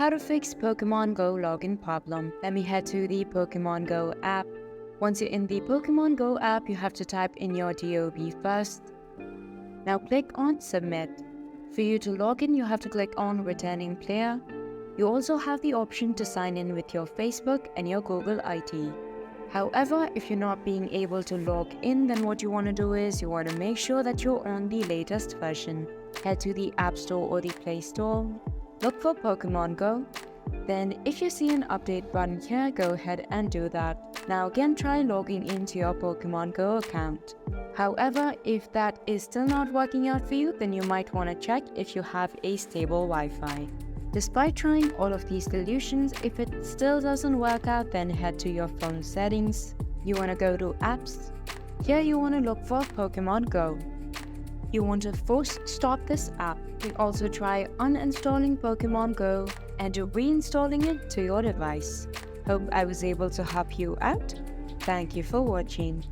How to fix Pokemon Go login problem. Let me head to the Pokemon Go app. Once you're in the Pokemon Go app, you have to type in your DOB first. Now click on Submit. For you to log in, you have to click on Returning Player. You also have the option to sign in with your Facebook and your Google ID. However, if you're not being able to log in, then what you want to do is you want to make sure that you're on the latest version. Head to the App Store or the Play Store. Look for Pokemon Go. Then if you see an update button here, go ahead and do that. Now again, try logging into your Pokemon Go account. However, if that is still not working out for you, then you might want to check if you have a stable Wi-Fi. Despite trying all of these solutions, if it still doesn't work out, then head to your phone settings. You want to go to Apps. Here you want to look for Pokemon Go. You want to force stop this app. You can also try uninstalling Pokemon Go and reinstalling it to your device. Hope I was able to help you out. Thank you for watching.